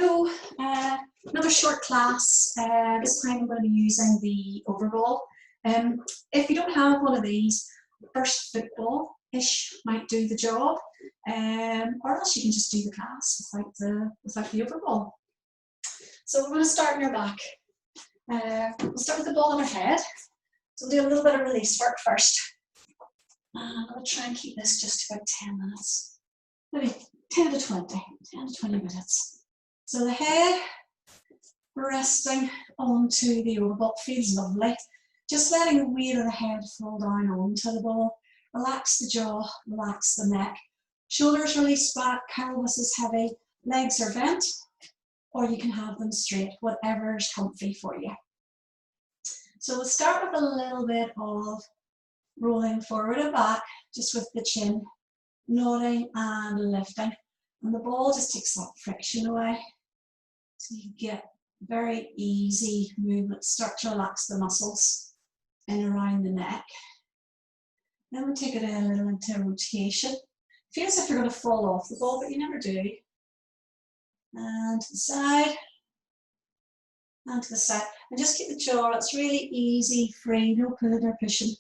Hello, another short class. This time I'm going to be using the overball. If you don't have one of these, first football-ish might do the job, or else you can just do the class without the overball. So we're going to start on your back. We'll start with the ball on our head. So we'll do a little bit of release work first. I'll try and keep this just about 10 minutes, maybe 10 to 20 minutes. So the head resting onto the overball feels lovely. Just letting the weight of the head fall down onto the ball. Relax the jaw, relax the neck. Shoulders release back, pelvis is heavy, legs are bent, or you can have them straight, whatever's comfy for you. So we'll start with a little bit of rolling forward and back, just with the chin, nodding and lifting. And the ball just takes that friction away. So you get very easy movement, start to relax the muscles in around the neck. Then we'll take it a little into rotation. Feels as if you're going to fall off the ball, but you never do. And to the side, and to the side. And just keep the jaw, it's really easy, free, no pulling or pushing.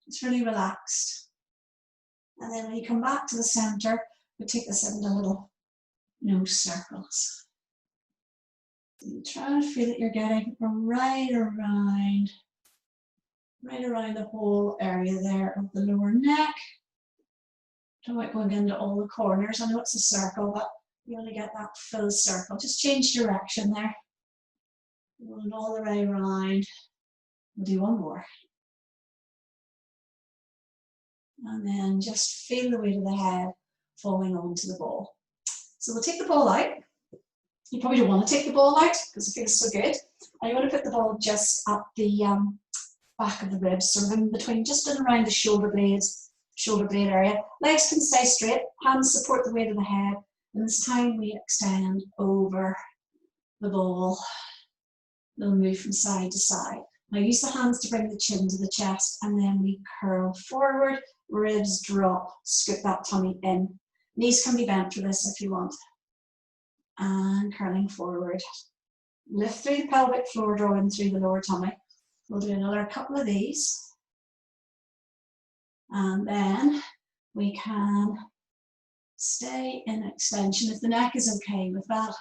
It's really relaxed. And then when you come back to the center, we take this into little nose circles. So you try and feel that you're getting right around the whole area there of the lower neck. Don't like going into all the corners. I know it's a circle, but you want to get that full circle. Just change direction there. Going all the way around. We'll do one more. And then just feel the weight of the head falling onto the ball. So we'll take the ball out. You probably don't want to take the ball out because it feels so good. And you want to put the ball just at the back of the ribs, sort of in between, just in around the shoulder blade area. Legs can stay straight, hands support the weight of the head, and this time we extend over the ball. We'll move from side to side. Now use the hands to bring the chin to the chest, and then we curl forward, ribs drop, scoop that tummy in. Knees can be bent for this if you want. And curling forward. Lift through the pelvic floor, draw in through the lower tummy. We'll do another couple of these. And then we can stay in extension if the neck is okay with that.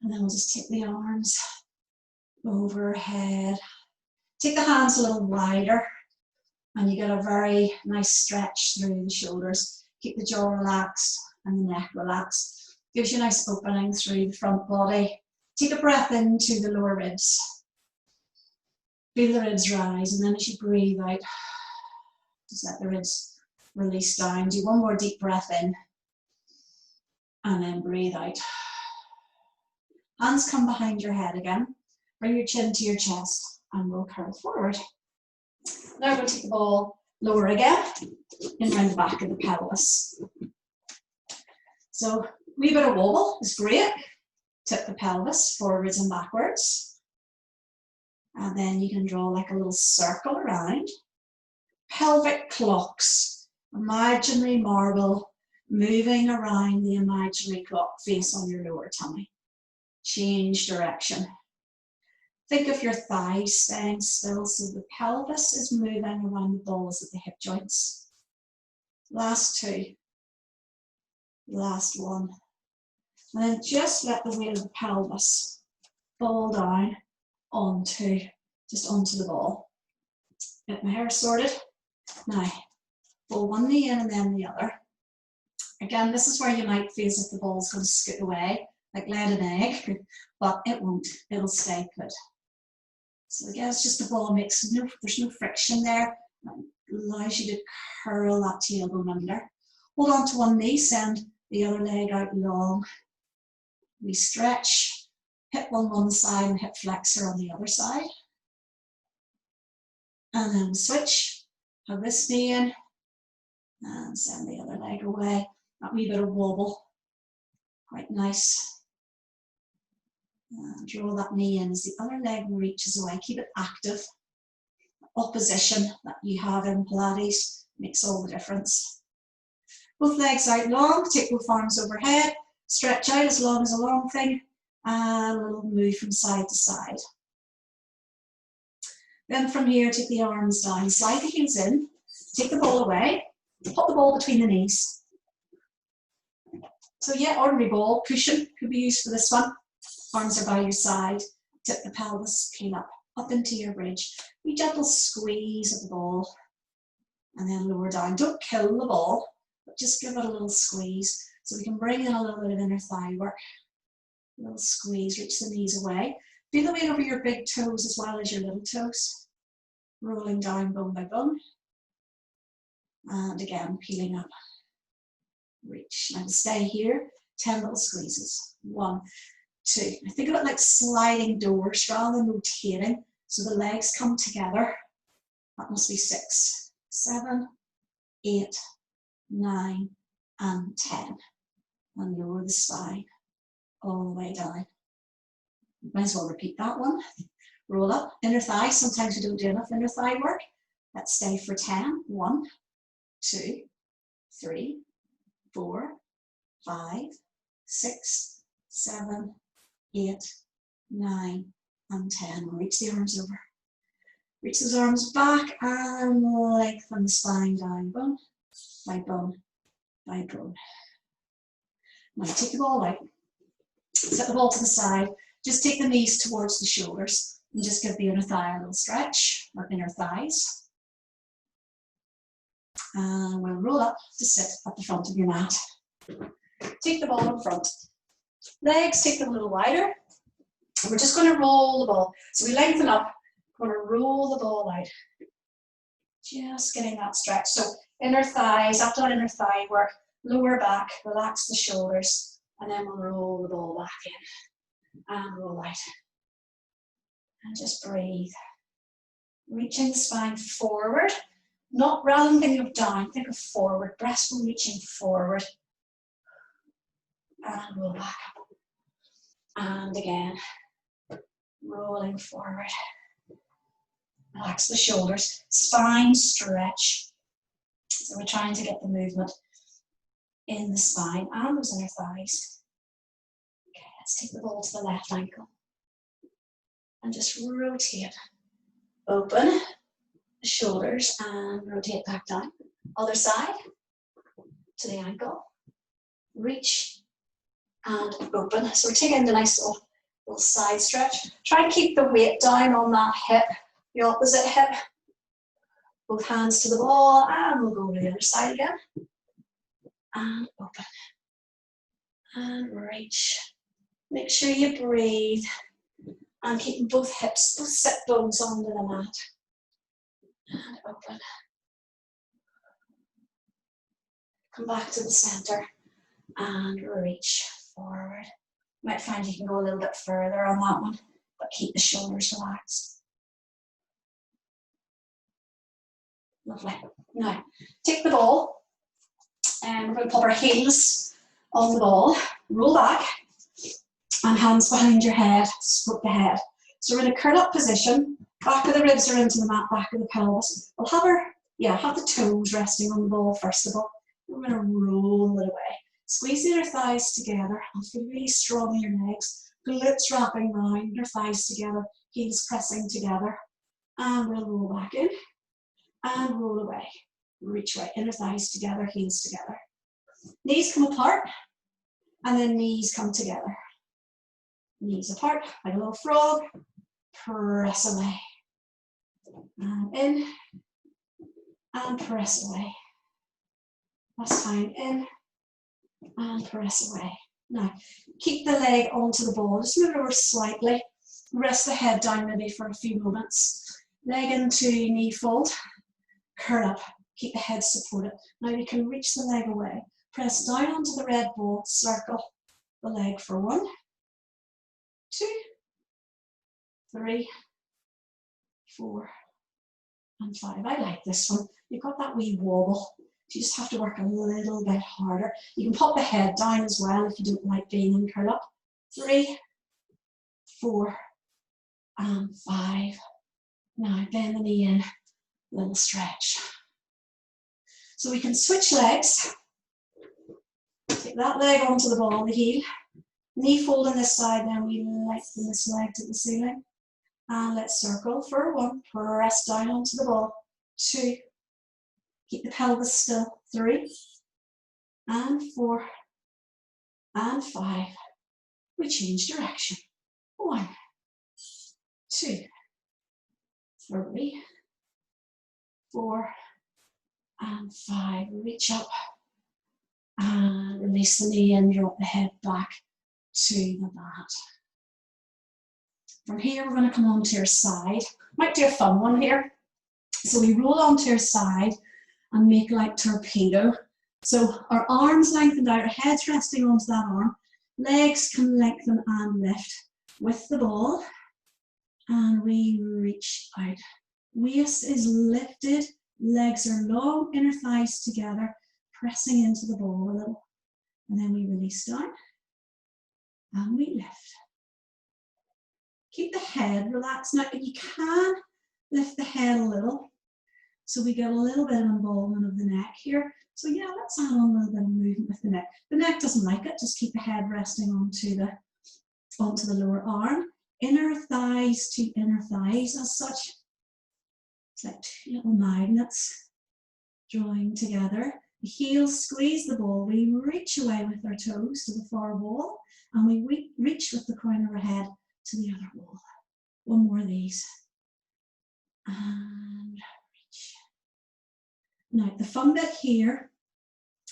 And then we'll just take the arms overhead. Take the hands a little wider and you get a very nice stretch through the shoulders. Keep the jaw relaxed and the neck relaxed. Gives you a nice opening through the front body. Take a breath into the lower ribs. Feel the ribs rise, and then as you breathe out, just let the ribs release down. Do one more deep breath in, and then breathe out. Hands come behind your head again. Bring your chin to your chest, and we'll curl forward. Now we're going to take the ball lower again, in around the back of the pelvis. So, wee bit of wobble is great. Tip the pelvis forwards and backwards. And then you can draw like a little circle around. Pelvic clocks. Imaginary marble moving around the imaginary clock face on your lower tummy. Change direction. Think of your thighs staying still so the pelvis is moving around the balls of the hip joints. Last two. Last one. And then just let the weight of the pelvis fall down onto the ball. Get my hair sorted. Now, pull one knee in and then the other. Again, this is where you might feel as if the ball's going to scoot away, like laid an egg, but it won't. It'll stay put. So again, it's just the ball there's no friction there. It allows you to curl that tailbone under. Hold on to one knee, send the other leg out long. We stretch, hip on one side and hip flexor on the other side. And then switch, have this knee in, and send the other leg away. That wee bit of wobble, quite nice. And draw that knee in as the other leg reaches away. Keep it active. Opposition that you have in Pilates makes all the difference. Both legs out long, take both arms overhead. Stretch out as long as a long thing. And a little move from side to side. Then from here, take the arms down, slide the heels in, take the ball away, put the ball between the knees. So yeah, ordinary ball, cushion could be used for this one. Arms are by your side, tip the pelvis, peel up into your bridge. We gentle squeeze of the ball and then lower down. Don't kill the ball, but just give it a little squeeze so we can bring in a little bit of inner thigh work. A little squeeze, reach the knees away. Feel the weight over your big toes as well as your little toes. Rolling down bone by bone. And again, peeling up. Reach. Now to stay here, 10 little squeezes. 1, 2. I think of it like sliding doors rather than rotating. So the legs come together. That must be 6, 7, 8, 9, and 10. And lower the spine all the way down. Might as well repeat that one. Roll up, inner thigh. Sometimes we don't do enough inner thigh work. Let's stay for 10. 1, 2, 3, 4, 5, 6, 7, 8, 9, and 10. Reach the arms over. Reach those arms back and lengthen the spine down, bone by bone by bone. Now take the ball out. Set the ball to the side. Just take the knees towards the shoulders and just give the inner thigh a little stretch, or inner thighs. And we'll roll up to sit at the front of your mat. Take the ball in front. Legs, take them a little wider. And we're just going to roll the ball. So we lengthen up, we're going to roll the ball out. Just getting that stretch. So inner thighs, after that inner thigh work, lower back, relax the shoulders, and then we'll roll the ball back in. And roll out. And just breathe. Reaching the spine forward. Not rather than thinking of down, think of forward. Breastbone reaching forward. And roll back up. And again. Rolling forward. Relax the shoulders. Spine stretch. So we're trying to get the movement in the spine and those inner thighs. Okay, let's take the ball to the left ankle. And just rotate. Open the shoulders and rotate back down. Other side to the ankle. Reach and open. So we're taking the nice little side stretch. Try to keep the weight down on that hip, the opposite hip. Both hands to the ball, and we'll go to the other side again. And open. And reach. Make sure you breathe. And keeping both hips, both sit bones onto the mat. And open. Come back to the center. And reach forward. You might find you can go a little bit further on that one, but keep the shoulders relaxed. Lovely. Now, take the ball, and we're going to pop our heels on the ball, roll back, and hands behind your head, split the head. So we're in a curl up position, back of the ribs are into the mat, back of the pelvis. We'll have have the toes resting on the ball first of all. We're going to roll it away. Squeeze the inner thighs together and feel really strong in your legs. Glutes wrapping round, inner thighs together, heels pressing together. And we'll roll back in and roll away. Reach right, inner thighs together, heels together. Knees come apart and then knees come together. Knees apart like a little frog. Press away. And in and press away. Last time in and press away. Now, keep the leg onto the ball. Just move it over slightly. Rest the head down maybe for a few moments. Leg into knee fold. Curl up. Keep the head supported. Now you can reach the leg away. Press down onto the red ball. Circle the leg for 1, 2, 3, 4, and 5. I like this one. You've got that wee wobble. You just have to work a little bit harder. You can pop the head down as well if you don't like being in curl up. 3, 4, and 5. Now bend the knee in, little stretch. So we can switch legs. Take that leg onto the ball, the heel. Knee fold on this side, then we lengthen this leg to the ceiling. And let's circle for 1, press down onto the ball, 2, keep the pelvis still, 3, and 4, and 5. We change direction, 1, 2, 3, 4, and 5. Reach up and release the knee and drop the head back to the mat. From here, we're going to come onto your side. Might do a fun one here. So we roll onto your side and make like torpedo. So our arms lengthened out, our head's resting onto that arm. Legs can lengthen and lift with the ball. And we reach out. Waist is lifted, legs are long, inner thighs together, pressing into the ball a little. And then we release down and we lift. Keep the head relaxed. Now you can lift the head a little. So we get a little bit of involvement of the neck here. So yeah, let's add on a little bit of movement with the neck. The neck doesn't like it, just keep the head resting onto the lower arm. Inner thighs to inner thighs as such. It's like 2 little magnets drawing together. The heels squeeze the ball. We reach away with our toes to the far wall, and we reach with the crown of our head to the other wall. 1 more of these. And reach. Now, the fun bit here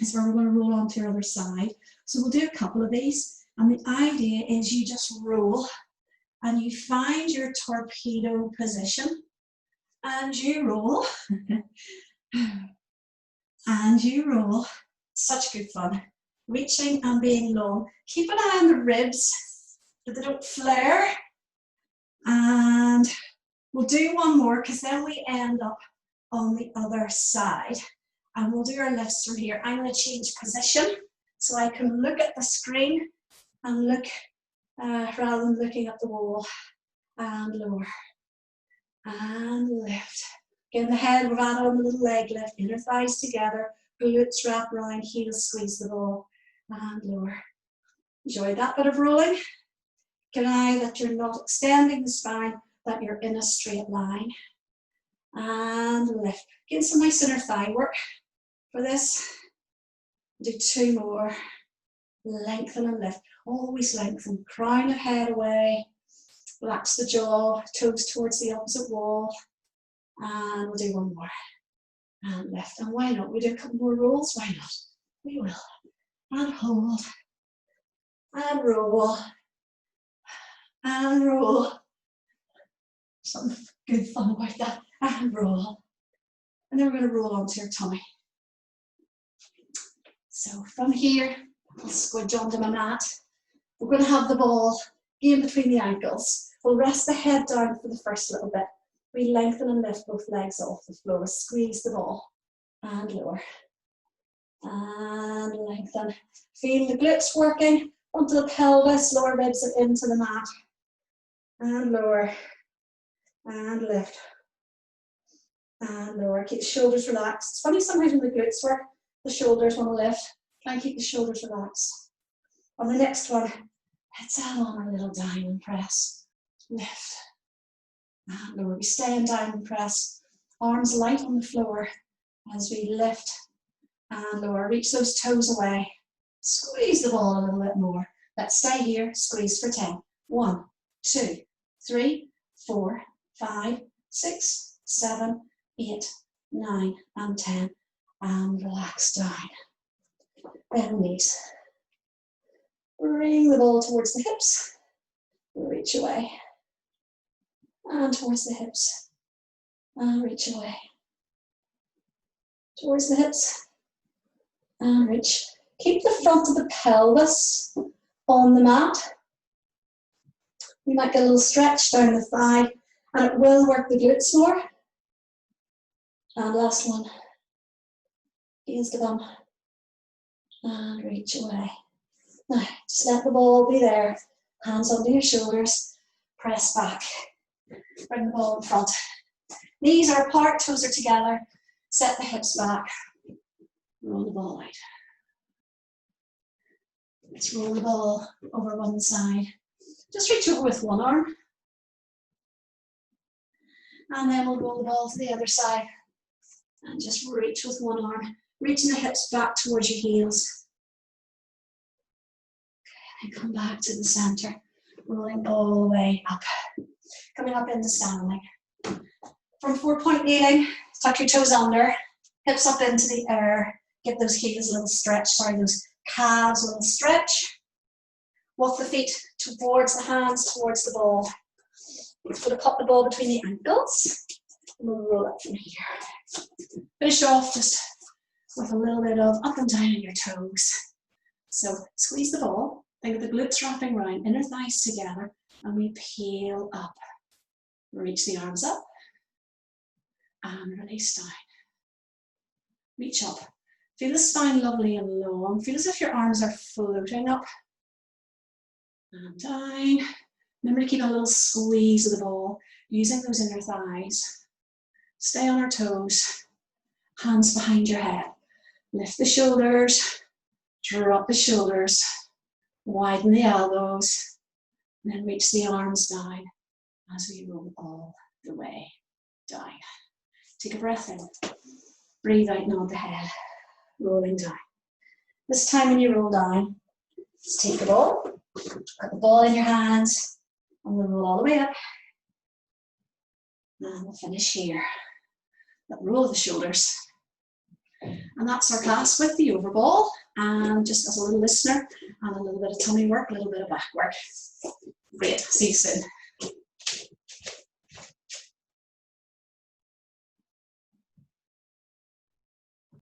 is where we're going to roll onto your other side. So we'll do a couple of these. And the idea is you just roll and you find your torpedo position. And you roll. And you roll. Such good fun. Reaching and being long. Keep an eye on the ribs, that they don't flare. And we'll do 1 more because then we end up on the other side. And we'll do our lifts from here. I'm going to change position so I can look at the screen and look rather than looking at the wall. And lower. And lift. Again, the head, we've added on the little leg lift. Inner thighs together. Glutes wrap around. Heels squeeze the ball. And lower. Enjoy that bit of rolling. Keep an eye that you're not extending the spine, that you're in a straight line. And lift. Getting some nice inner thigh work for this. Do 2 more. Lengthen and lift. Always lengthen. Crown of head away. Relax the jaw. Toes towards the opposite wall. And we'll do 1 more. And lift. And why not? We do a couple more rolls. Why not? We will. And hold. And roll. And roll. Something good fun about that. And roll. And then we're going to roll onto your tummy. So from here, I'll squidge onto my mat. We're going to have the ball in between the ankles. We'll rest the head down for the first little bit. We lengthen and lift both legs off the floor. Squeeze the ball. And lower. And lengthen. Feel the glutes working onto the pelvis. Lower ribs into the mat. And lower. And lift. And lower. Keep the shoulders relaxed. It's funny sometimes when the glutes work, the shoulders want to lift. Try and keep the shoulders relaxed. On the next one, let's add on a little diamond press. Lift. And lower. We stay in diamond press. Arms light on the floor as we lift and lower. Reach those toes away. Squeeze the ball a little bit more. Let's stay here. Squeeze for 10. 1, 2, 3, 4, 5, 6, 7, 8, 9, and 10. And relax down. Bend knees. Bring the ball towards the hips. Reach away. And towards the hips. And reach away. Towards the hips. And reach. Keep the front of the pelvis on the mat. You might get a little stretch down the thigh, and it will work the glutes more. And last one. Gaze the bum. And reach away. Now, just let the ball be there. Hands under your shoulders. Press back. Bring the ball in front. Knees are apart, toes are together. Set the hips back. Roll the ball out. Let's roll the ball over one side. Just reach over with one arm. And then we'll roll the ball to the other side. And just reach with one arm. Reaching the hips back towards your heels. Okay, and come back to the center. Rolling all the way up. Coming up into standing. From 4-point kneeling, tuck your toes under. Hips up into the air. Give those heels a little stretch. Sorry, those calves a little stretch. Walk the feet towards the hands, towards the ball. We're going to pop the ball between the ankles. And we'll roll up from here. Finish off just with a little bit of up and down on your toes. So squeeze the ball. Think of the glutes wrapping around, inner thighs together, and we peel up. Reach the arms up. And release down. Reach up. Feel the spine lovely and long. Feel as if your arms are floating up and down. Remember to keep a little squeeze of the ball, using those inner thighs. Stay on our toes. Hands behind your head. Lift the shoulders. Drop the shoulders. Widen the elbows. And then reach the arms down as we roll all the way down. Take a breath in. Breathe out, nod the head. Rolling down. This time when you roll down, just take the ball, put the ball in your hands, and we'll roll all the way up. And we'll finish here. But roll the shoulders. And that's our class with the overball. And just as a little listener, and a little bit of tummy work, a little bit of back work. Great, see you soon.